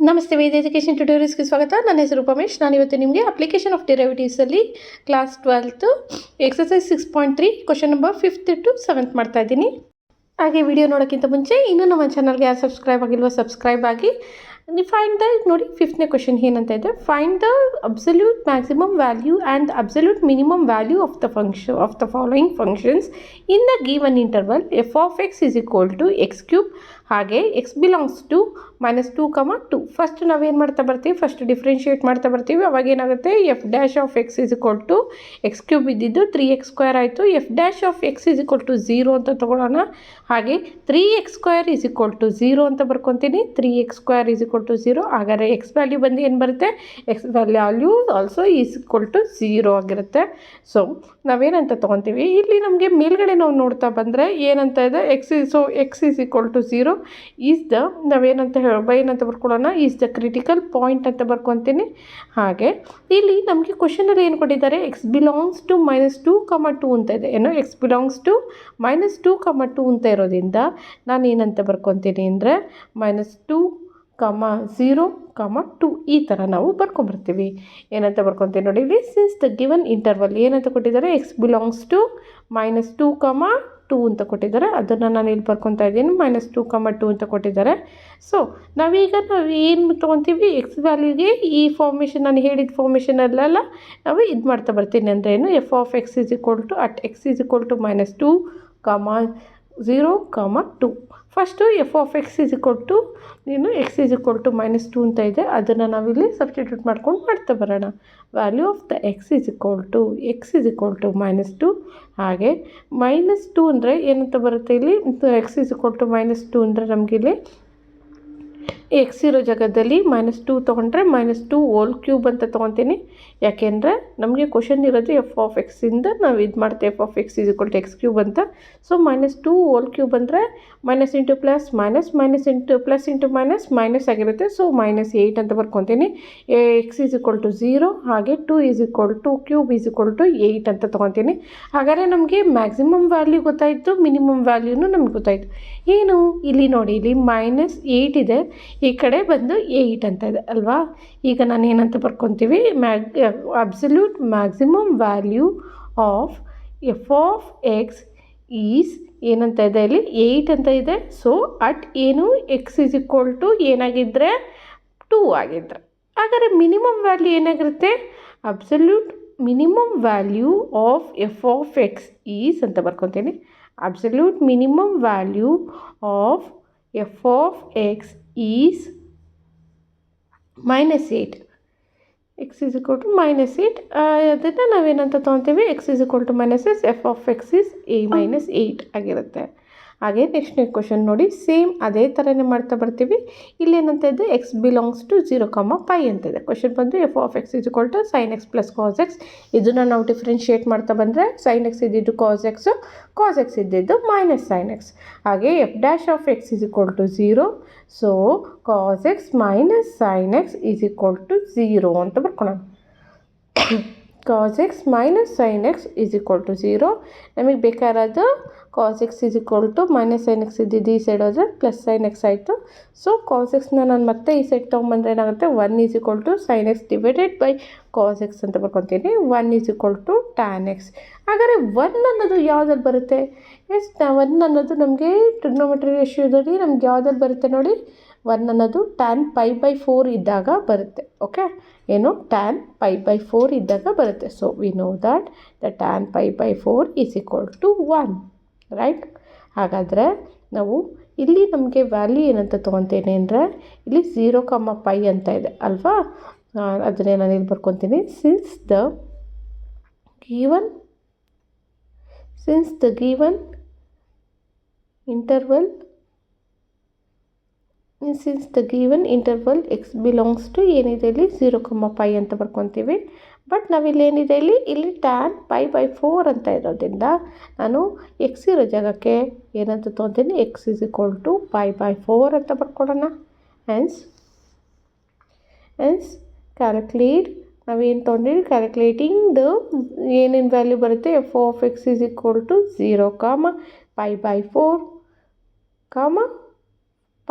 ನಮಸ್ತೆ, ವೇದ ಎಜುಕೇಷನ್ ಟ್ಯುಟೋರಿಯಲ್ಸ್ಗೆ ಸ್ವಾಗತ. ನನ್ನ ಹೆಸರು ಉಪಮೇಶ್. ನಾನಿವತ್ತು ನಿಮಗೆ ಅಪ್ಲಿಕೇಶನ್ ಆಫ್ ಡೆರಿವೇಟಿವ್ಸಲ್ಲಿ class 12 exercise 6.3 question number 5th to 7th ಮಾಡ್ತಾ ಇದ್ದೀನಿ. ಹಾಗೆ ವಿಡಿಯೋ ನೋಡೋಕ್ಕಿಂತ ಮುಂಚೆ ಇನ್ನೂ ನಮ್ಮ ಚಾನಲ್ಗೆ ಯಾರು ಸಬ್ಸ್ಕ್ರೈಬ್ ಆಗಿಲ್ವೋ ಸಬ್ಸ್ಕ್ರೈಬ್ ಆಗಿ. ಫೈಂಡ್ ದ ನೋಡಿ 5th ಕ್ವಶನ್ ಏನಂತ ಇದೆ. Find the absolute maximum value and absolute minimum value of the following functions in the given interval f of x is equal to x cube ಹಾಗೆ x belongs to -2, first ನಾವೇನು ಮಾಡ್ತಾ ಬರ್ತೀವಿ, first differentiate ಮಾಡ್ತಾ ಬರ್ತೀವಿ. ಅವಾಗ ಏನಾಗುತ್ತೆ, f dash of x is equal to x cube ಇದ್ದಿದ್ದು 3x² ಆಯಿತು. F dash of x is equal to 0 ಅಂತ ತೊಗೊಳ್ಳೋಣ. ಹಾಗೆ 3x² ಇಸ್ ಈಕ್ವಲ್ ಟು 0 ಅಂತ ಬರ್ಕೊತೀನಿ. 3x² is equal to 0. ಹಾಗಾದರೆ ಎಕ್ಸ್ ವ್ಯಾಲ್ಯೂ ಬಂದು ಏನು ಬರುತ್ತೆ, x value also is equal to 0 ಆಗಿರುತ್ತೆ. ಸೊ ನಾವೇನಂತ ತೊಗೊತೀವಿ, ಇಲ್ಲಿ ನಮಗೆ ಮೇಲ್ಗಡೆ ನಾವು ನೋಡ್ತಾ ಬಂದರೆ ಏನಂತ ಇದೆ, x is equal to 0 is the ನಾವೇನಂತ ಏನಂತ ಬರ್ಕೊಳ್ಳೋಣ, ಈಸ್ ದ ಕ್ರಿಟಿಕಲ್ ಪಾಯಿಂಟ್ ಅಂತ ಬರ್ಕೊತೀನಿ. ಹಾಗೆ ಇಲ್ಲಿ ನಮಗೆ ಕ್ವಶನಲ್ಲಿ ಏನು ಕೊಟ್ಟಿದ್ದಾರೆ, ಎಕ್ಸ್ ಬಿಲಾಂಗ್ಸ್ ಟು -2, ಅಂತ ಇದೆ. ಏನು ಎಕ್ಸ್ ಬಿಲಾಂಗ್ಸ್ ಟು -2, ಅಂತ ಇರೋದ್ರಿಂದ ನಾನು ಏನಂತ ಬರ್ಕೊತೀನಿ ಅಂದರೆ -2, 0, 2 ಈ ಥರ ನಾವು ಬರ್ಕೊಂಬರ್ತೀವಿ. ಏನಂತ ಬರ್ಕೊತೀವಿ ನೋಡಿ, ಇಲ್ಲಿ ಸಿನ್ಸ್ ದ ಗಿವನ್ ಇಂಟರ್ವಲ್ ಏನಂತ ಕೊಟ್ಟಿದ್ದಾರೆ, ಎಕ್ಸ್ ಬಿಲಾಂಗ್ಸ್ ಟು -2, 2 ಅಂತ ಕೊಟ್ಟಿದ್ದಾರೆ. ಅದನ್ನು ನಾನು ಇಲ್ಲಿ ಬರ್ಕೊತಾ ಇದ್ದೀನಿ, -2, 2 ಅಂತ ಕೊಟ್ಟಿದ್ದಾರೆ. ಸೊ ನಾವು ಏನು ತೊಗೊತೀವಿ, ಎಕ್ಸ್ ವ್ಯಾಲ್ಯೂಗೆ ಈ ಫಾರ್ಮೇಷನ್ ನಾನು ಹೇಳಿದ ಫಾರ್ಮೇಷನಲ್ಲೆಲ್ಲ ನಾವು ಇದು ಮಾಡ್ತಾ ಬರ್ತೀನಿ. ಅಂದರೆ ಏನು, f of x is equal to at x is equal to -2, 0, 2. First f of x is equal to x is equal to -2 ಅಂತ ಇದೆ. ಅದನ್ನು ನಾವಿಲ್ಲಿ ಸಬ್ಸ್ಟಿಟ್ಯೂಟ್ ಮಾಡ್ಕೊಂಡು ಮಾಡ್ತಾ ಬರೋಣ. Value of the x is equal to -2 ಹಾಗೆ -2 ಅಂದರೆ ಏನಂತ ಬರುತ್ತೆ, ಇಲ್ಲಿ ಎಕ್ಸ್ ಇಸ್ ಈಕ್ವಲ್ ಟು -2 ಅಂದರೆ ನಮಗಿಲ್ಲಿ ಎಕ್ಸ್ ಇರೋ ಜಾಗದಲ್ಲಿ -2 ತೊಗೊಂಡ್ರೆ -2³ ಅಂತ ತೊಗೊತೀನಿ. ಯಾಕೆಂದರೆ ನಮಗೆ ಕ್ವಶನ್ ಇರೋದು ಎಫ್ ಆಫ್ ಎಕ್ಸಿಂದ ನಾವು ಇದು ಮಾಡ್ತೇವೆ, f of x is equal to x³ ಅಂತ. ಸೊ -2³ ಅಂದರೆ minus into plus minus into plus into minus ಆಗಿರುತ್ತೆ. ಸೊ -8 ಅಂತ ಬರ್ಕೊತೀನಿ. ಎಕ್ಸ್ ಇಸ್ ಈಕ್ವಲ್ ಟು 0 ಹಾಗೆ 2 is equal to cube is equal to 8 ಅಂತ ತೊಗೊತೀನಿ. ಹಾಗಾದರೆ ನಮಗೆ ಮ್ಯಾಕ್ಸಿಮಮ್ ವ್ಯಾಲ್ಯೂ ಗೊತ್ತಾಯಿತು, ಮಿನಿಮಮ್ ವ್ಯಾಲ್ಯೂನು ನಮ್ಗೆ ಗೊತ್ತಾಯಿತು. ಏನು ಇಲ್ಲಿ ನೋಡಿ, ಇಲ್ಲಿ -8 ಇದೆ, ಈ ಕಡೆ ಬಂದು 8 ಅಂತ ಇದೆ ಅಲ್ವಾ. ಈಗ ನಾನು ಏನಂತ ಬರ್ಕೊತೀವಿ, absolute maximum value of f of x is ಏನಂತ ಇದೆ, ಇಲ್ಲಿ 8 ಅಂತ ಇದೆ. ಸೊ ಅಟ್ ಏನು, ಎಕ್ಸ್ ಇಸ್ ಈಕ್ವಲ್ ಟು ಏನಾಗಿದ್ದರೆ 2 ಆಗಿದ್ದರೆ, ಹಾಗಾದರೆ ಮಿನಿಮಮ್ ವ್ಯಾಲ್ಯೂ ಏನಾಗಿರುತ್ತೆ, absolute minimum value of f of x is ಅಂತ ಬರ್ಕೊತೀನಿ. Absolute minimum value of f of x is -8. X is equal to -8. ಅದನ್ನು ನಾವೇನಂತ ತೊಗೊತೀವಿ, x is equal to -6, f of x is -8 ಆಗಿರುತ್ತೆ. ಹಾಗೆ ನೆಕ್ಸ್ಟ್ ಕ್ವಶನ್ ನೋಡಿ, same ಅದೇ ಥರನೇ ಮಾಡ್ತಾ ಬರ್ತೀವಿ. ಇಲ್ಲೇನಂತ ಇದೆ, ಎಕ್ಸ್ ಬಿಲಾಂಗ್ಸ್ ಟು 0, ಅಂತ ಇದೆ. ಕ್ವಶನ್ ಬಂದು f of x is equal to sin x plus cos x. ಇದನ್ನು ನಾವು ಡಿಫ್ರೆನ್ಷಿಯೇಟ್ ಮಾಡ್ತಾ ಬಂದರೆ sin x ಇದ್ದಿದ್ದು ಕಾಸ್ ಎಕ್ಸ್ ಇದ್ದಿದ್ದು -sin x. ಹಾಗೆ f dash of x is equal to 0. So cos x minus sin x is equal to 0 ಅಂತ ಬರ್ಕೊಳ್ಳೋಣ. Cos x minus sin x is equal to 0. ನಮಗೆ ಬೇಕಾದ cos x is equal to -sin x ಇದ್ದಿದ್ದು ಈ side ಹೋದರೆ +sin x ಆಯಿತು. So cos ಎಕ್ಸ್ನ ನಾನು ಮತ್ತೆ ಈ ಸೈಡ್ ತೊಗೊಂಬಂದ್ರೆ ಏನಾಗುತ್ತೆ, 1 is equal to sin x divided by cos x ಅಂತ ಬರ್ಕೊತೀನಿ. 1 is equal to tan x. ಹಾಗಾದರೆ 1 ಅನ್ನೋದು ಯಾವುದಲ್ಲಿ ಬರುತ್ತೆ, 1 ಅನ್ನೋದು ನಮಗೆ ಟ್ರಿಗ್ನೋಮೆಟ್ರಿ ರೇಷಿಯೋದಲ್ಲಿ ನಮ್ಗೆ ಯಾವುದಲ್ಲಿ ಬರುತ್ತೆ ನೋಡಿ, 1 ಅನ್ನೋದು tan π/4 ಇದ್ದಾಗ ಬರುತ್ತೆ. ಓಕೆ, ಏನು tan π/4 ಇದ್ದಾಗ ಬರುತ್ತೆ. So we know that the tan π/4 is equal to 1, right. ಹಾಗಾದರೆ ನಾವು ಇಲ್ಲಿ ನಮಗೆ ವ್ಯಾಲ್ಯೂ ಏನಂತ ತೊಗೊತೇನೆ ಅಂದರೆ, ಇಲ್ಲಿ 0, π ಅಂತ ಇದೆ ಅಲ್ವಾ. ಅದನ್ನೇ ನಾನು ಇಲ್ಲಿ ಬರ್ಕೊತೀನಿ. Since the given interval x belongs to ಏನಿದೆ ಇಲ್ಲಿ 0, π ಅಂತ ಬರ್ಕೊತೀವಿ. ಬಟ್ ನಾವಿಲ್ಲಿ ಏನಿದೆ, ಇಲ್ಲಿ tan π/4 ಅಂತ ಇರೋದ್ರಿಂದ ನಾನು ಎಕ್ಸ್ ಇರೋ ಜಾಗಕ್ಕೆ ಏನಂತ ತೊಗೊತೀನಿ, ಎಕ್ಸ್ ಇಸ್ ಈಕ್ವಲ್ ಟು π/4 ಅಂತ ಬರ್ಕೊಳ್ಳೋಣ. ಹೆನ್ಸ್ ಕ್ಯಾಲ್ಕುಲೇಟ್, ನಾವೇನು ತೊಗೊಂಡಿರಿ, ಕ್ಯಾಲ್ಕುಲೇಟಿಂಗ್ ದ ಏನೇನು ವ್ಯಾಲ್ಯೂ ಬರುತ್ತೆ, f of x is equal to 0, π/4,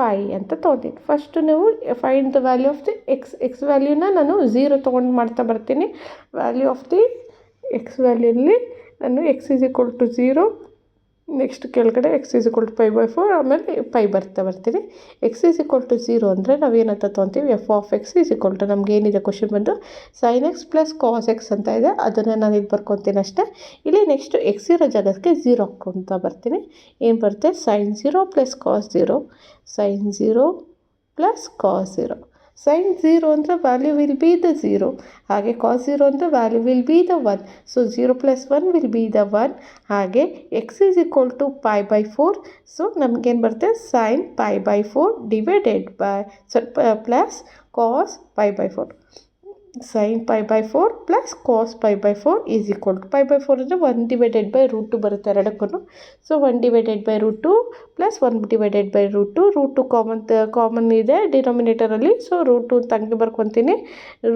pi ಅಂತ ತೊಗೊತೀನಿ. ಫಸ್ಟು ನೀವು find the value of the x ವ್ಯಾಲ್ಯೂನ ನಾನು 0 ತೊಗೊಂಡು ಮಾಡ್ತಾ ಬರ್ತೀನಿ. ವ್ಯಾಲ್ಯೂ ಆಫ್ ದಿ ಎಕ್ಸ್ ವ್ಯಾಲ್ಯೂಲಿ ನಾನು x=0, ನೆಕ್ಸ್ಟ್ ಕೆಳಗಡೆ x=π/4, ಆಮೇಲೆ ಪೈ ಬರ್ತೀನಿ. x=0 ಅಂದರೆ ನಾವೇನಂತ ತೊಗೊತೀವಿ, f(x) ನಮ್ಗೆ ಏನಿದೆ ಕ್ವಶನ್ ಬಂದು sin x + cos x ಅಂತ ಇದೆ. ಅದನ್ನು ನಾನು ಇಲ್ಲಿ ಬರ್ಕೊತೀನಿ ಅಷ್ಟೇ. ಇಲ್ಲಿ ನೆಕ್ಸ್ಟ್ x ಇರೋ ಜಾಗಕ್ಕೆ 0 ಹಾಕ್ಕೊತಾ ಬರ್ತೀನಿ. ಏನು ಬರುತ್ತೆ, sin 0 + cos 0, sin 0 + cos 0. sin 0 ಅಂದರೆ ವ್ಯಾಲ್ಯೂ ವಿಲ್ ಬಿ ದ 0, ಹಾಗೆ cos 0 ಅಂದರೆ value will be the 1. So 0 + 1 will be the 1. ಹಾಗೆ x=π/4. ಸೊ ನಮಗೇನು ಬರುತ್ತೆ, sin π/4 divided by plus cos π/4. sin π/4 + cos π/4 π/4 ಅಂದರೆ 1/√2 ಬರುತ್ತೆ ಎರಡಕ್ಕೂ. ಸೊ 1/√2 + 1/√2 ಕಾಮನ್ ಇದೆ ಡಿನಾಮಿನೇಟರಲ್ಲಿ. ಸೊ √2 ಅಂತ ಹಂಗೆ ಬರ್ಕೊತೀನಿ.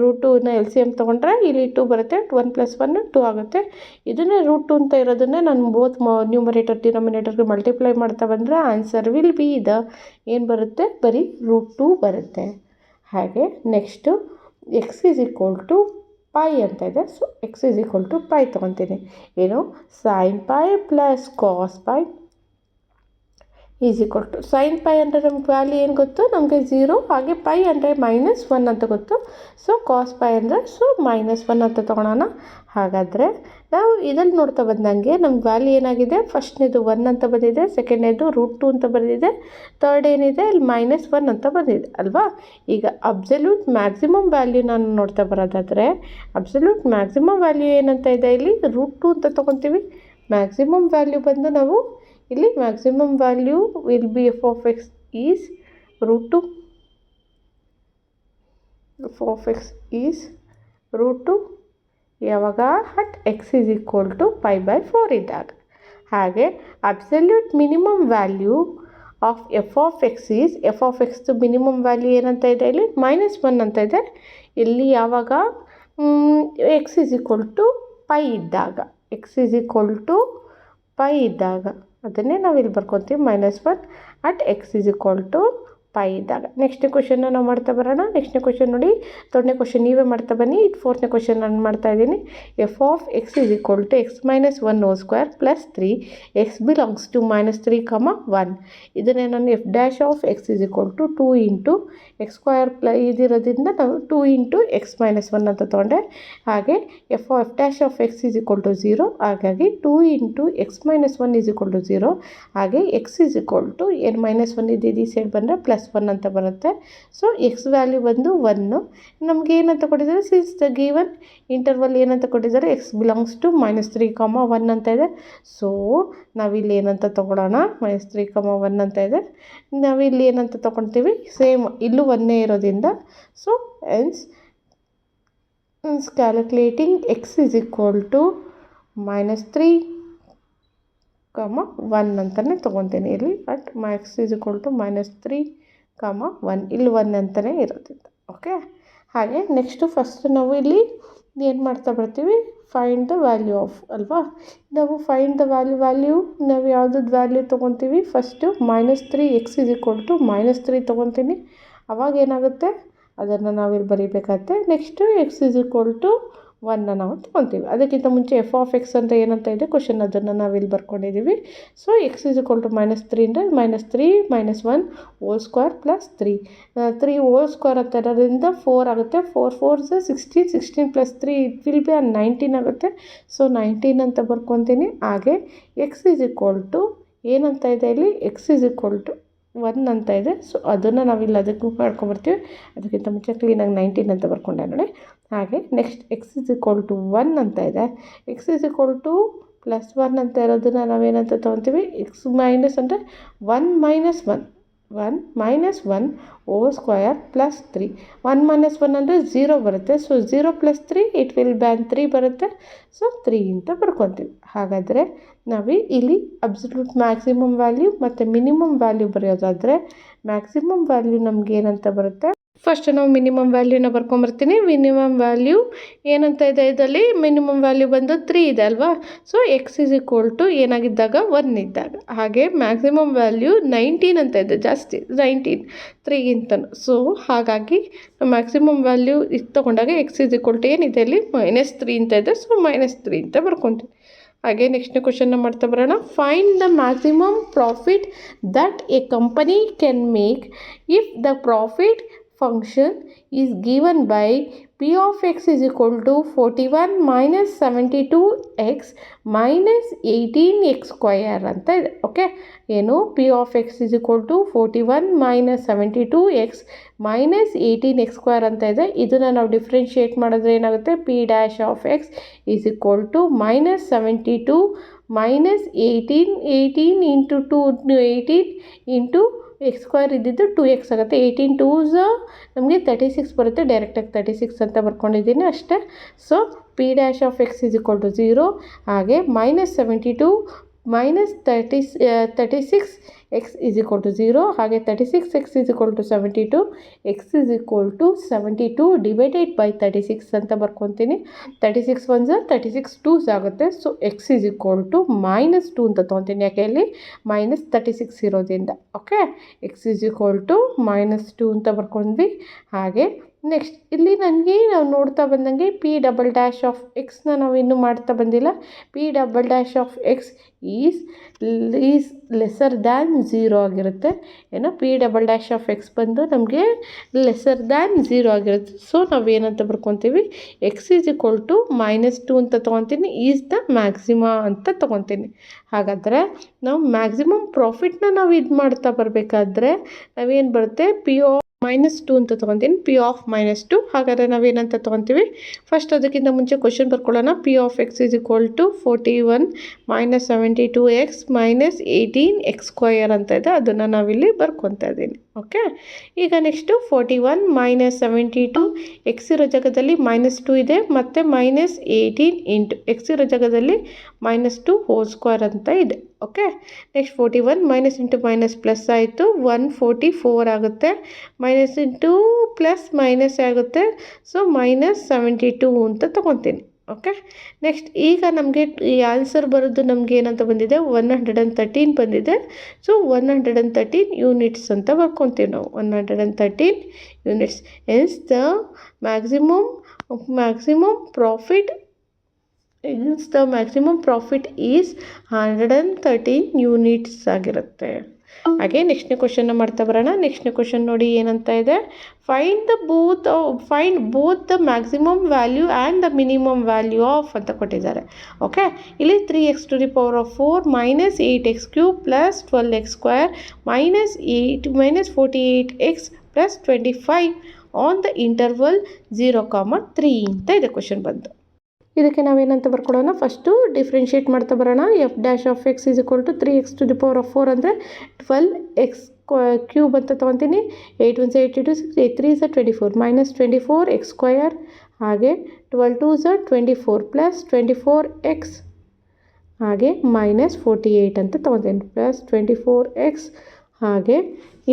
√2ನ LCM ತೊಗೊಂಡ್ರೆ ಇಲ್ಲಿ 2 ಬರುತ್ತೆ. 1 + 1 2 ಆಗುತ್ತೆ. ಇದನ್ನೇ √2 ಅಂತ ಇರೋದನ್ನೇ ನಾನು ಬೋತ್ ನ್ಯೂಮರೇಟರ್ ಡಿನಾಮಿನೇಟರ್ಗೆ ಮಲ್ಟಿಪ್ಲೈ ಮಾಡ್ತಾ ಬಂದರೆ ಆನ್ಸರ್ ವಿಲ್ ಬಿ ಏನು ಬರುತ್ತೆ, ಬರೀ √2 ಬರುತ್ತೆ. ಹಾಗೆ ನೆಕ್ಸ್ಟು x=π ಅಂತ ಇದೆ. So x=π ತೊಗೊತೀನಿ. ಏನು, sin π + cos π sin π ಅಂದರೆ ನಮ್ಗೆ ವ್ಯಾಲ್ಯೂ ಏನು ಗೊತ್ತು, ನಮಗೆ 0. ಹಾಗೆ ಪೈ ಅಂದರೆ -1 ಅಂತ ಗೊತ್ತು. ಸೊ cos π ಅಂದರೆ -1 ಅಂತ ತೊಗೊಳೋಣ. ಹಾಗಾದರೆ ನಾವು ಇದನ್ನು ನೋಡ್ತಾ ಬಂದಂಗೆ ನಮ್ಗೆ ವ್ಯಾಲ್ಯೂ ಏನಾಗಿದೆ, ಫಸ್ಟ್ನೇದು 1 ಅಂತ ಬಂದಿದೆ, ಸೆಕೆಂಡ್ನೇದು √2 ಅಂತ ಬಂದಿದೆ, ಥರ್ಡ್ ಏನಿದೆ ಇಲ್ಲಿ -1 ಅಂತ ಬಂದಿದೆ ಅಲ್ವಾ. ಈಗ ಅಬ್ಸಲ್ಯೂಟ್ ಮ್ಯಾಕ್ಸಿಮಮ್ ವ್ಯಾಲ್ಯೂ ನಾನು ನೋಡ್ತಾ ಬರೋದಾದರೆ ಅಬ್ಸಲ್ಯೂಟ್ ಮ್ಯಾಕ್ಸಿಮಮ್ ವ್ಯಾಲ್ಯೂ ಏನಂತ ಇದೆ, ಇಲ್ಲಿ √2 ಅಂತ ತೊಗೊತೀವಿ. ಮ್ಯಾಕ್ಸಿಮಮ್ ವ್ಯಾಲ್ಯೂ ಬಂದು ನಾವು ಇಲ್ಲಿ maximum value will be f(x) is √2. f(x) is √2 ಯಾವಾಗ ಅಟ್ x=π/4 ಇದ್ದಾಗ. ಹಾಗೆ absolute minimum value of f(x) is f(x)ದು ಮಿನಿಮಮ್ ವ್ಯಾಲ್ಯೂ ಏನಂತ ಇದೆ, ಇಲ್ಲಿ -1 ಅಂತ ಇದೆ. ಇಲ್ಲಿ ಯಾವಾಗ x=π ಇದ್ದಾಗ, x=π ಇದ್ದಾಗ ಅದನ್ನೇ ನಾವು ಇಲ್ಲಿ ಬರ್ಕೊತೀವಿ, -1 ಅಟ್ x=π ಇದ್ದಾಗ. ನೆಕ್ಸ್ಟ್ ಕ್ವಶನ್ನ ನಾವು ಮಾಡ್ತಾ ಬರೋಣ. ನೆಕ್ಸ್ಟ್ನೇ ಕ್ವಶನ್ ನೋಡಿ, ಥರ್ಡ್ನೇ ಕ್ವಶನ್ ನೀವೇ ಮಾಡ್ತಾ ಬನ್ನಿ. ಇದು ಫೋರ್ತ್ನೇ ಕ್ವಶನ್ ನಾನು ಮಾಡ್ತಾ ಇದ್ದೀನಿ. f(x) = x - 1² + 3 x belongs to -3, 1. ಇದನ್ನೇ ನಾನು f' of x = 2 into x² ಇದಿರೋದ್ರಿಂದ ನಾವು 2 ಇಂಟು x - 1 ಅಂತ ತೊಗೊಂಡೆ. ಹಾಗೆ f' ಆಫ್ x = 0, ಹಾಗಾಗಿ 2 ಇಂಟು x - 1 = 0. ಹಾಗೆ x ಏನು -1 ಇದ್ದಿದ್ದು ಈ ಸೈಡ್ ಬಂದರೆ +1 ಅಂತ ಬರುತ್ತೆ. ಸೊ ಎಕ್ಸ್ ವ್ಯಾಲ್ಯೂ ಬಂದು 1. ನಮ್ಗೆ ಏನಂತ ಕೊಟ್ಟಿದ್ದಾರೆ, ಸಿನ್ಸ್ ದ ಗಿವನ್ ಇಂಟರ್ವಲ್ ಏನಂತ ಕೊಟ್ಟಿದ್ದಾರೆ, x belongs to -3, 1 ಅಂತ ಇದೆ. ಸೊ ನಾವಿಲ್ಲಿ ಏನಂತ ತೊಗೊಳೋಣ, -3, 1 ಅಂತ ಇದೆ. ನಾವಿಲ್ಲಿ ಏನಂತ ತೊಗೊಳ್ತೀವಿ, ಸೇಮ್ ಇಲ್ಲೂ 1 ಇರೋದ್ರಿಂದ. ಸೊ ಹೆನ್ಸ್ ಕ್ಯಾಲ್ಕುಲೇಟಿಂಗ್ x -3, 1 ಅಂತಲೇ ತೊಗೊತೀನಿ ಇಲ್ಲಿ. ಅಟ್ x -3, 1 ಇಲ್ಲಿ 1 ಅಂತಲೇ ಇರೋದ್ರಿಂದ. ಓಕೆ. ಹಾಗೆ ನೆಕ್ಸ್ಟು ಫಸ್ಟ್ ನಾವು ಇಲ್ಲಿ ಏನು ಮಾಡ್ತಾ ಬರ್ತೀವಿ, ಫೈಂಡ್ ದ ವ್ಯಾಲ್ಯೂ ಆಫ್ ಅಲ್ವಾ. ನಾವು ಫೈಂಡ್ ದ ವ್ಯಾಲ್ಯೂ ನಾವು ಯಾವುದದ್ದು ವ್ಯಾಲ್ಯೂ ತೊಗೊತೀವಿ, ಫಸ್ಟು -3 x -3 ತೊಗೊತೀನಿ. ಅವಾಗ ಏನಾಗುತ್ತೆ ಅದನ್ನು ನಾವಿಲ್ಲಿ ಬರೀಬೇಕಾಗುತ್ತೆ. ನೆಕ್ಸ್ಟು x 1 ನಾವು ತೊಗೊತೀವಿ. ಅದಕ್ಕಿಂತ ಮುಂಚೆ f(x) ಅಂತ ಏನಂತ ಇದೆ ಕ್ವಶನ್, ಅದನ್ನು ನಾವಿಲ್ಲಿ ಬರ್ಕೊಂಡಿದ್ದೀವಿ. ಸೊ x -3 ಅಂದರೆ -3 - 1² + 3 3² ಅಂತ ಇರೋದ್ರಿಂದ 4 ಆಗುತ್ತೆ. 4 4 16, 16 + 3 ಇಟ್ ವಿಲ್ ಬಿ 19 ಆಗುತ್ತೆ. ಸೊ 19 ಅಂತ ಬರ್ಕೊತೀನಿ. ಹಾಗೆ x ಏನಂತ ಇದೆ ಇಲ್ಲಿ, x 1 ಅಂತ ಇದೆ. ಸೊ ಅದನ್ನು ನಾವಿಲ್ಲಿ ಅದಕ್ಕೂ ಮಾಡ್ಕೊಂಬರ್ತೀವಿ. ಅದಕ್ಕಿಂತ ಮುಂಚೆ ಕ್ಲೀನಾಗಿ 19 ಅಂತ ಬರ್ಕೊಂಡೆ ನೋಡಿ. ಹಾಗೆ ನೆಕ್ಸ್ಟ್ x 1 ಅಂತ ಇದೆ. x +1 ಅಂತ ಇರೋದನ್ನು ನಾವೇನಂತ ತೊಗೊತೀವಿ, x ಮೈನಸ್ ಅಂದರೆ 1 - 1 1 - 1² + 3 1 - 1 ಅಂದರೆ 0 ಬರುತ್ತೆ. ಸೊ 0 + 3 ಇಟ್ ವಿಲ್ ಬ್ಯಾನ್ 3 ಬರುತ್ತೆ. ಸೊ 3 ಅಂತ ಬರ್ಕೊತೀವಿ. ಹಾಗಾದರೆ ನಾವು ಇಲ್ಲಿ ಅಬ್ಸಲ್ಯೂಟ್ ಮ್ಯಾಕ್ಸಿಮಮ್ ವ್ಯಾಲ್ಯೂ ಮತ್ತು ಮಿನಿಮಮ್ ವ್ಯಾಲ್ಯೂ ಬರೆಯೋದಾದರೆ ಮ್ಯಾಕ್ಸಿಮಮ್ ವ್ಯಾಲ್ಯೂ ನಮ್ಗೆ ಏನಂತ ಬರುತ್ತೆ, ಫಸ್ಟ್ ನಾವು ಮಿನಿಮಮ್ ವ್ಯಾಲ್ಯೂನ ಬರ್ಕೊಂಬರ್ತೀನಿ. ಮಿನಿಮಮ್ ವ್ಯಾಲ್ಯೂ ಏನಂತ ಇದೆ, ಇದರಲ್ಲಿ ಮಿನಿಮಮ್ ವ್ಯಾಲ್ಯೂ ಬಂದು 3 ಇದೆ ಅಲ್ವಾ. So x is equal to ಏನಾಗಿದ್ದಾಗ 1 ಇದ್ದಾಗ. ಹಾಗೆ ಮ್ಯಾಕ್ಸಿಮಮ್ ವ್ಯಾಲ್ಯೂ 19 ಅಂತ ಇದೆ, ಜಾಸ್ತಿ 19 3ಗಿಂತನೂ. ಸೊ ಹಾಗಾಗಿ ಮ್ಯಾಕ್ಸಿಮಮ್ ವ್ಯಾಲ್ಯೂ ಇದು ತೊಗೊಂಡಾಗ ಎಕ್ಸ್ ಇಸ್ ಈಕ್ವಲ್ ಟು ಏನಿದೆ ಅಲ್ಲಿ -3 ಅಂತ ಇದೆ. ಸೊ -3 ಅಂತ ಬರ್ಕೊತೀನಿ. ಹಾಗೆ ನೆಕ್ಸ್ಟ್ ಕ್ವಶನ್ನ ಮಾಡ್ತಾ ಬರೋಣ. Find the maximum profit that A company can make if the profit function is given by p of x is equal to 41 minus 72x minus 18x square ಅಂತ ಇದೆ. ಓಕೆ, ಏನು p of x is equal to 41 minus 72x minus 18x square ಅಂತ ಇದೆ. ಇದನ್ನು ನಾವು differentiate ಮಾಡಿದ್ರೆ ಏನಾಗುತ್ತೆ, p dash of x is equal to minus 72 minus 18 into 2 18 into X square ಇದ್ದಿದ್ದು 2x ಆಗುತ್ತೆ. 18 2s ನಮಗೆ 36 ಬರುತ್ತೆ. ಡೈರೆಕ್ಟಾಗಿ 36 ಅಂತ ಬರ್ಕೊಂಡಿದ್ದೀನಿ ಅಷ್ಟೇ. So p dash of x is equal to 0. ಹಾಗೆ -72 minus 36 x is equal to 0. ಹಾಗೆ 36 x is equal to 72. x is equal to 72 divided by 36 ಅಂತ ಬರ್ಕೊತೀನಿ. 36 1s 36 2s ಆಗುತ್ತೆ. So x is equal to -2 ಅಂತ ತೊಗೊತೀನಿ, ಯಾಕೆ ಇಲ್ಲಿ -36 ಇರೋದ್ರಿಂದ. Okay, x is equal to -2 ಅಂತ ಬರ್ಕೊಂಡ್ವಿ. ಹಾಗೆ ನೆಕ್ಸ್ಟ್ ಇಲ್ಲಿ ನನಗೆ ನಾವು ನೋಡ್ತಾ ಬಂದಂಗೆ p ಡಬಲ್ ಡ್ಯಾಶ್ ಆಫ್ ಎಕ್ಸ್ನ ನಾವು ಇನ್ನೂ ಮಾಡ್ತಾ ಬಂದಿಲ್ಲ. p double dash of x is lesser than 0 ಆಗಿರುತ್ತೆ. ಏನೋ p double dash of X ಬಂದು ನಮಗೆ ಲೆಸರ್ ದ್ಯಾನ್ 0 ಆಗಿರುತ್ತೆ. ಸೊ ನಾವೇನಂತ ಬರ್ಕೊತೀವಿ, ಎಕ್ಸ್ ಈಸ್ ಈಕ್ವಲ್ ಟು -2 ಅಂತ ತೊಗೊತೀನಿ, ಈಸ್ ದ ಮ್ಯಾಕ್ಸಿಮಾ ಅಂತ ತೊಗೊತೀನಿ. ಹಾಗಾದರೆ ನಾವು ಮ್ಯಾಕ್ಸಿಮಮ್ ಪ್ರಾಫಿಟ್ನ ನಾವು ಇದು ಮಾಡ್ತಾ ಬರಬೇಕಾದ್ರೆ ನಾವೇನು ಬರುತ್ತೆ, -2 ಅಂತ ತೊಗೊತೀನಿ, p ಆಫ್ -2. ಹಾಗಾದರೆ ನಾವೇನಂತ ತೊಗೊತೀವಿ, ಫಸ್ಟ್ ಅದಕ್ಕಿಂತ ಮುಂಚೆ ಕ್ವಶನ್ ಬರ್ಕೊಳ್ಳೋಣ. p of x is equal to 41 minus 72x minus 18x square ಅಂತ ಇದೆ, ಅದನ್ನು ನಾವಿಲ್ಲಿ ಬರ್ಕೊತಾ ಇದ್ದೀನಿ. ಓಕೆ, ಈಗ ನೆಕ್ಸ್ಟು 41 minus 72 ಎಕ್ಸ್ ಇರೋ ಜಾಗದಲ್ಲಿ -2 ಇದೆ, ಮತ್ತು -18 ಇಂಟು ಎಕ್ಸ್ ಇರೋ ಜಾಗದಲ್ಲಿ -2 ಹೋಲ್ ಸ್ಕ್ವೇರ್ ಅಂತ ಇದೆ. Okay, next 41 minus into minus plus ಆಯಿತು, 144 ಆಗುತ್ತೆ. ಮೈನಸ್ ಇಂಟು ಪ್ಲಸ್ ಮೈನಸ್ ಆಗುತ್ತೆ. ಸೊ -72 ಅಂತ ತೊಗೊತೀನಿ. ಓಕೆ, ನೆಕ್ಸ್ಟ್ ಈಗ ನಮಗೆ ಈ ಆನ್ಸರ್ ಬರೋದು ನಮಗೆ ಏನಂತ ಬಂದಿದೆ, 113 ಬಂದಿದೆ. ಸೊ 113 ಯೂನಿಟ್ಸ್ ಅಂತ ಬರ್ಕೊತೀವಿ ನಾವು. 113 units. ಎನ್ಸ್ the maximum profit is 113 units ಆಗಿರುತ್ತೆ. ಹಾಗೆ ನೆಕ್ಸ್ಟ್ನೇ ಕ್ವಶನ್ನ ಮಾಡ್ತಾ ಬರೋಣ. ನೆಕ್ಸ್ಟ್ನೇ ಕ್ವಶನ್ ನೋಡಿ ಏನಂತ ಇದೆ, find both the maximum value and the minimum value of ಅಂತ ಕೊಟ್ಟಿದ್ದಾರೆ. ಓಕೆ, ಇಲ್ಲಿ 3x to the power of 4 minus 8x cube plus 12x square minus 48x plus 25 on the interval 0, 3 ಅಂತ ಇದೆ ಕ್ವಶನ್ ಬಂದು. ಇದಕ್ಕೆ ನಾವೇನಂತ ಬರ್ಕೊಳ್ಳೋಣ, ಫಸ್ಟು ಡಿಫ್ರೆನ್ಷಿಯೇಟ್ ಮಾಡ್ತಾ ಬರೋಣ. F dash of x is equal to 3x to the power of 4 ಅಂದರೆ 12x cube ಅಂತ ತೊಗೊತೀನಿ. 8 1 82 6 8 3 24 minus 24x square. ಹಾಗೆ 12 2 24 ಪ್ಲಸ್ 24x ಹಾಗೆ -48 ಅಂತ ತೊಗೊತೀನಿ, ಪ್ಲಸ್ 24x. ಹಾಗೆ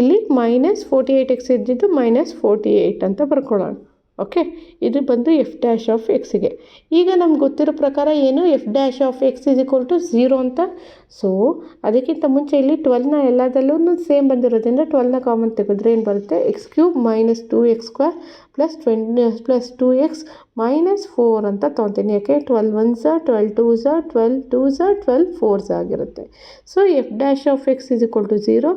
ಇಲ್ಲಿ -48x ಇದ್ದಿದ್ದು -48 ಅಂತ ಬರ್ಕೊಳ್ಳೋಣ. ಓಕೆ, ಇದು ಬಂದು ಎಫ್ ಡ್ಯಾಶ್ ಆಫ್ ಎಕ್ಸಿಗೆ. ಈಗ ನಮ್ಗೆ ಗೊತ್ತಿರೋ ಪ್ರಕಾರ ಏನು, f dash of x is equal to 0 ಅಂತ. ಸೊ ಅದಕ್ಕಿಂತ ಮುಂಚೆ ಇಲ್ಲಿ 12ನ ಎಲ್ಲದಲ್ಲೂ ಸೇಮ್ ಬಂದಿರೋದ್ರಿಂದ 12ನ ಕಾಮನ್ ತೆಗೆದ್ರೆ ಏನು ಬರುತ್ತೆ, x cube -2x square plus 2x -4 ಅಂತ ತೊಗೊತೀನಿ. ಯಾಕೆ 12 1s 12 2s 12 2s 12 4s ಆಗಿರುತ್ತೆ. So f dash of x is equal to 0.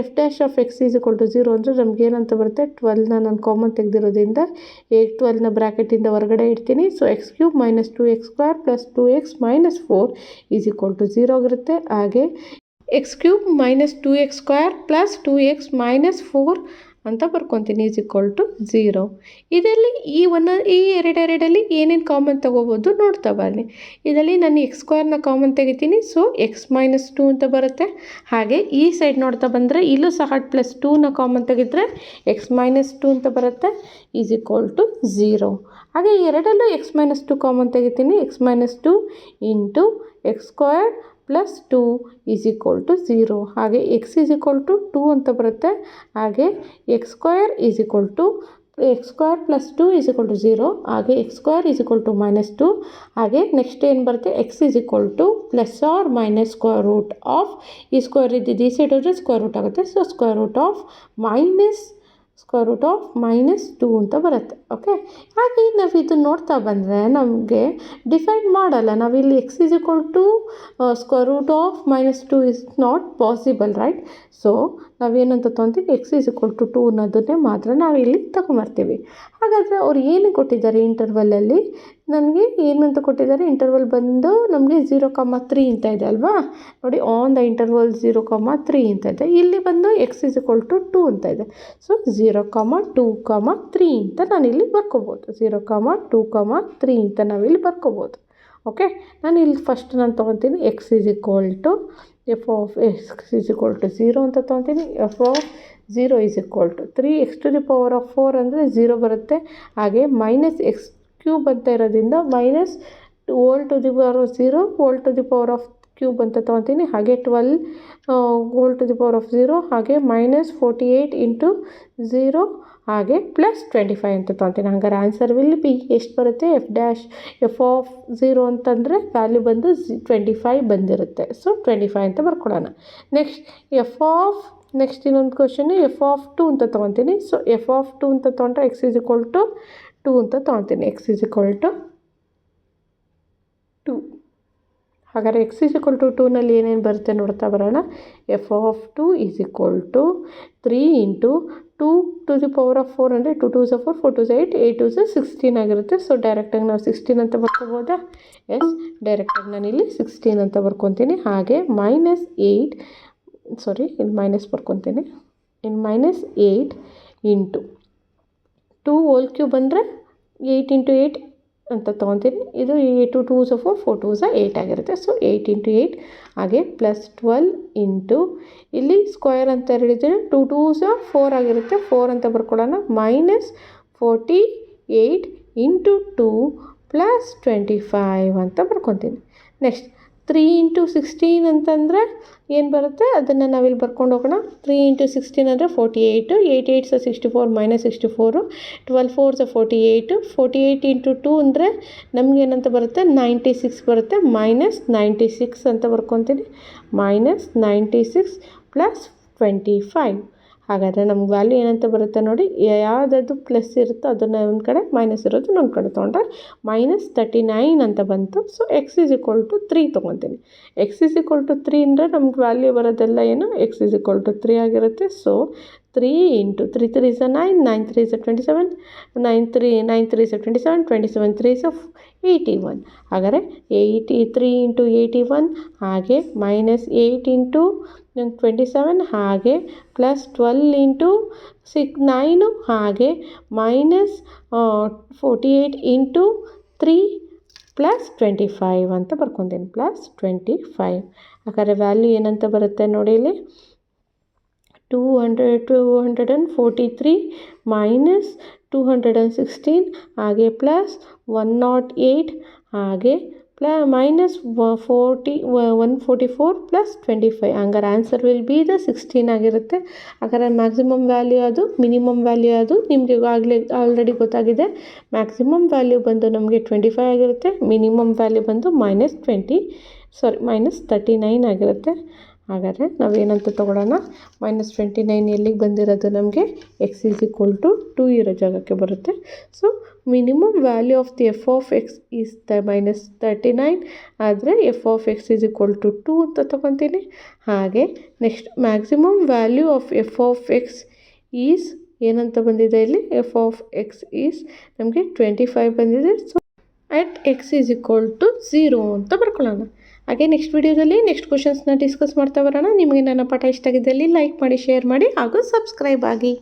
F dash of x is equal to 0 ಅಂದರೆ ನಮ್ಗೆ ಏನಂತ ಬರುತ್ತೆ, 12ನ ನಾನು ಕಾಮನ್ ತೆಗೆದಿರೋದ್ರಿಂದ 12ನ ಬ್ರ್ಯಾಕೆಟಿಂದ ಹೊರಗಡೆ ಇಡ್ತೀನಿ. So x cube -2x square plus 2x -4 is equal to 0 ಆಗಿರುತ್ತೆ. ಹಾಗೆ x cube -2x square plus 2x -4 ಅಂತ ಬರ್ಕೊತೀನಿ ಈಸ್ ಈಕ್ವಲ್ ಟು 0. ಇದರಲ್ಲಿ ಈ ಎರಡರಲ್ಲಿ ಏನೇನು ಕಾಮನ್ ತೊಗೋಬೋದು ನೋಡ್ತಾ ಬನ್ನಿ. ಇದರಲ್ಲಿ ನಾನು ಎಕ್ಸ್ ಸ್ಕ್ವೇರ್ನ ಕಾಮನ್ ತೆಗಿತೀನಿ. ಸೊ x -2 ಅಂತ ಬರುತ್ತೆ. ಹಾಗೆ ಈ ಸೈಡ್ ನೋಡ್ತಾ ಬಂದರೆ ಇಲ್ಲೂ ಸಹ +2ನ ಕಾಮನ್ ತೆಗೆದ್ರೆ x -2 ಅಂತ ಬರುತ್ತೆ ಈಸ್ ಈಕ್ವಲ್ ಟು 0. ಹಾಗೆ ಎರಡಲ್ಲೂ x -2 ಕಾಮನ್ ತೆಗಿತೀನಿ. x -2 into x square plus 2 is equal to 0. ಹಾಗೆ ಎಕ್ಸ್ ಈಸ್ ಈಕ್ವಲ್ ಟು 2 ಅಂತ ಬರುತ್ತೆ. ಹಾಗೆ x square is equal to x square plus 2 is equal to 0. ಹಾಗೆ x square is equal to -2. ಹಾಗೆ next ಏನು ಬರುತ್ತೆ, x is equal to plus or minus square root of, ಈ square ಇದ್ದಿದ್ದು ಈ ಸೈಡ್ ಹೋದರೆ ಸ್ಕ್ವೇರ್ ರೂಟ್ ಆಗುತ್ತೆ. So square root of -2 ಅಂತ ಬರುತ್ತೆ. ಓಕೆ, ಹಾಗೆ ನಾವು ಇದನ್ನು ನೋಡ್ತಾ ಬಂದರೆ ನಮಗೆ ಡಿಫೈನ್ ಮಾಡಲ್ಲ. ನಾವಿಲ್ಲಿ x is equal to square root of -2 is not possible, right? So ನಾವೇನಂತ ತೊಗೊತೀವಿ, ಎಕ್ಸ್ ಈಸ್ ಈಕ್ವಲ್ ಟು 2 ಅನ್ನೋದನ್ನೇ ಮಾತ್ರ ನಾವಿಲ್ಲಿ ತಗೊಂಬರ್ತೀವಿ. ಹಾಗಾದರೆ ಅವ್ರು ಏನು ಕೊಟ್ಟಿದ್ದಾರೆ ಇಂಟರ್ವಲಲ್ಲಿ, ನಮಗೆ ಏನಂತ ಕೊಟ್ಟಿದ್ದಾರೆ, ಇಂಟರ್ವಲ್ ಬಂದು ನಮಗೆ 0,3 ಅಂತ ಇದೆ ಅಲ್ವಾ? ನೋಡಿ, ಆನ್ ದ ಇಂಟರ್ವಲ್ 0,3 ಅಂತ ಇದೆ. ಇಲ್ಲಿ ಬಂದು ಎಕ್ಸ್ ಈಸ್ ಈಕ್ವಲ್ ಟು 2 ಅಂತ ಇದೆ. ಸೊ 0,2,3 ಅಂತ ನಾನಿಲ್ಲಿ ಬರ್ಕೋಬೋದು. 0,2,3 ಅಂತ ನಾವಿಲ್ಲಿ ಬರ್ಕೋಬೋದು. ಓಕೆ, ನಾನು ಇಲ್ಲಿ ಫಸ್ಟ್ ನಾನು ತೊಗೊತೀನಿ x is equal to f of x is equal to 0 ಅಂತ ತೊಗೊತೀನಿ. F of 0 is equal to 3x⁴ ಅಂದರೆ 0 ಬರುತ್ತೆ. ಹಾಗೆ ಮೈನಸ್ ಎಕ್ಸ್ ಕ್ಯೂಬ್ ಅಂತ ಇರೋದ್ರಿಂದ minus whole to the power of 0 whole to the power of cube ಅಂತ ತೊಗೊತೀನಿ. ಹಾಗೆ 12 whole to the power of 0 ಹಾಗೆ -48 ಇಂಟು 0 ಹಾಗೆ ಪ್ಲಸ್ 25 ಅಂತ ತೊಗೊತೀನಿ. ಹಂಗಾರೆ ಆನ್ಸರ್ ವಿಲ್ ಬಿ ಎಷ್ಟು ಬರುತ್ತೆ, ಎಫ್ ಆಫ್ 0 ಅಂತಂದರೆ ವ್ಯಾಲ್ಯೂ ಬಂದು 25 ಬಂದಿರುತ್ತೆ. ಸೊ 25 ಅಂತ ಬರ್ಕೊಳ್ಳೋಣ. ನೆಕ್ಸ್ಟ್ ಇನ್ನೊಂದು ಕ್ವಶನ್, ಎಫ್ ಆಫ್ 2 ಅಂತ ತೊಗೊತೀನಿ. ಸೊ ಎಫ್ ಆಫ್ 2 ಅಂತ ತೊಗೊಂಡ್ರೆ ಎಕ್ಸ್ ಈಸ್ ಈಕ್ವಲ್ ಟು 2 ಅಂತ ತೊಗೊತೀನಿ. X is equal to 2. ಹಾಗಾದರೆ ಎಕ್ಸ್ ಈಸ್ ಈಕ್ವಲ್ ಟು 2ನಲ್ಲಿ ಏನೇನು ಬರುತ್ತೆ ನೋಡ್ತಾ ಬರೋಣ. F of 2 is equal to 3 into 2 to the power of 4 ಅಂದರೆ 2 2 4 4 2 8 8 2 16 ಆಗಿರುತ್ತೆ. ಸೊ ಡೈರೆಕ್ಟಾಗಿ ನಾವು 16 ಅಂತ ಬರ್ಕೋಬೋದಾ? ಎಸ್, ಡೈರೆಕ್ಟಾಗಿ ನಾನಿಲ್ಲಿ 16 ಅಂತ ಬರ್ಕೊತೀನಿ. ಹಾಗೆ ಇಲ್ಲಿ ಮೈನಸ್ ಬರ್ಕೊತೀನಿ. -8 ಇಂಟು 2 ಹೋಲ್ ಕ್ಯೂಬ್ ಅಂದರೆ 8 ಇಂಟು 8 ಅಂತ ತೊಗೊತೀನಿ. ಇದು 2 2 4 4 2 8 ಆಗಿರುತ್ತೆ. ಸೊ 8 ಇಂಟು 8 ಹಾಗೆ ಪ್ಲಸ್ 12 ಇಂಟು ಇಲ್ಲಿ ಸ್ಕ್ವೇರ್ ಅಂತ ಹೇಳಿದರೆ 2 2 4 ಆಗಿರುತ್ತೆ. 4 ಅಂತ ಬರ್ಕೊಳ್ಳೋಣ. -48 ಇಂಟು 2 ಪ್ಲಸ್ 25 ಅಂತ ಬರ್ಕೊತೀನಿ. ನೆಕ್ಸ್ಟ್ 3 ಇಂಟು 16 ಅಂತಂದರೆ ಏನು ಬರುತ್ತೆ ಅದನ್ನು ನಾವಿಲ್ಲಿ ಬರ್ಕೊಂಡು ಹೋಗೋಣ. 3 ಇಂಟು 16 ಅಂದರೆ 48, 8 8 64 -64, 12 4 48, 48 ಇಂಟು 2 ಅಂದರೆ ನಮಗೇನಂತ ಬರುತ್ತೆ 96 ಬರುತ್ತೆ. -96 ಅಂತ ಬರ್ಕೊತೀನಿ. -96 ಪ್ಲಸ್ 25. ಹಾಗಾದರೆ ನಮ್ಗೆ ವ್ಯಾಲ್ಯೂ ಏನಂತ ಬರುತ್ತೆ ನೋಡಿ, ಯಾವುದಾದ್ರು ಪ್ಲಸ್ ಇರುತ್ತೋ ಅದನ್ನು ಒಂದು ಕಡೆ, ಮೈನಸ್ ಇರೋದು ಇನ್ನೊಂದು ಕಡೆ ತೊಗೊಂಡ್ರೆ -39 ಅಂತ ಬಂತು. So x is equal to 3 ತೊಗೊತೀನಿ. ಎಕ್ಸ್ ಈಸ್ ಈಕ್ವಲ್ ಟು 3 ಅಂದರೆ ನಮ್ಗೆ ವ್ಯಾಲ್ಯೂ ಬರೋದೆಲ್ಲ ಏನು, ಎಕ್ಸ್ ಈಸ್ ಈಕ್ವಲ್ ಟು 3 ಆಗಿರುತ್ತೆ. So 3 into 3 3 is 9, 9 3 is 27, 9 3 is 27, 27 3 is 81. ಹಾಗಾದರೆ 83 ಇಂಟು 81 ಹಾಗೆ -8 ಇಂಟು 27 ಹಾಗೆ ಪ್ಲಸ್ 12 ಇಂಟು 9 ಹಾಗೆ -48 ಇಂಟು 3 ಪ್ಲಸ್ 25 ಅಂತ ಬರ್ಕೊತೀನಿ. ಪ್ಲಸ್ 25. ಹಾಗಾದರೆ ವ್ಯಾಲ್ಯೂ ಏನಂತ ಬರುತ್ತೆ ನೋಡಿ ಇಲ್ಲಿ, 243 ಮೈನಸ್ 216 ಹಾಗೆ ಪ್ಲಸ್ 108 ಹಾಗೆ -144 ಪ್ಲಸ್ 25. ಹಂಗಾರೆ ಆನ್ಸರ್ ವಿಲ್ ಬಿ ದ 16 ಆಗಿರುತ್ತೆ. ಹಾಗಾದ್ರೆ ಮ್ಯಾಕ್ಸಿಮಮ್ ವ್ಯಾಲ್ಯೂ ಅದು, ಮಿನಿಮಮ್ ವ್ಯಾಲ್ಯೂ ಅದು ನಿಮಗೆ ಆಲ್ರೆಡಿ ಗೊತ್ತಾಗಿದೆ. ಮ್ಯಾಕ್ಸಿಮಮ್ ವ್ಯಾಲ್ಯೂ ಬಂದು ನಮಗೆ 25 ಆಗಿರುತ್ತೆ. ಮಿನಿಮಮ್ ವ್ಯಾಲ್ಯೂ ಬಂದು -39 ಆಗಿರುತ್ತೆ. ಹಾಗಾದರೆ ನಾವೇನಂತ ತೊಗೊಳ್ಳೋಣ, -29 ಎಲ್ಲಿಗೆ ಬಂದಿರೋದು ನಮಗೆ ಎಕ್ಸ್ ಈಸ್ ಈಕ್ವಲ್ ಟು 2 ಇರೋ ಜಾಗಕ್ಕೆ ಬರುತ್ತೆ. So minimum value of the f of x is -39 ಆದರೆ f of x is equal to 2 ಅಂತ ತೊಗೊತೀನಿ. ಹಾಗೆ next maximum value of f of x is ಏನಂತ ಬಂದಿದೆ ಇಲ್ಲಿ, ಎಫ್ ಆಫ್ ಎಕ್ಸ್ ಈಸ್ ನಮಗೆ 25 ಬಂದಿದೆ. So at x is equal to 0 ಅಂತ ಬರ್ಕೊಳ್ಳೋಣ. ಹಾಗೆ ನೆಕ್ಸ್ಟ್ ವಿಡಿಯೋದಲ್ಲಿ ನೆಕ್ಸ್ಟ್ ಕ್ವಶನ್ಸ್ನ ಡಿಸ್ಕಸ್ ಮಾಡ್ತಾ ಬರೋಣ. ನಿಮಗೆ ನನ್ನ ಪಾಠ ಇಷ್ಟ ಆಗಿದ್ದಲ್ಲಿ ಲೈಕ್ ಮಾಡಿ, ಶೇರ್ ಮಾಡಿ ಹಾಗೂ ಸಬ್ಸ್ಕ್ರೈಬ್ ಆಗಿ.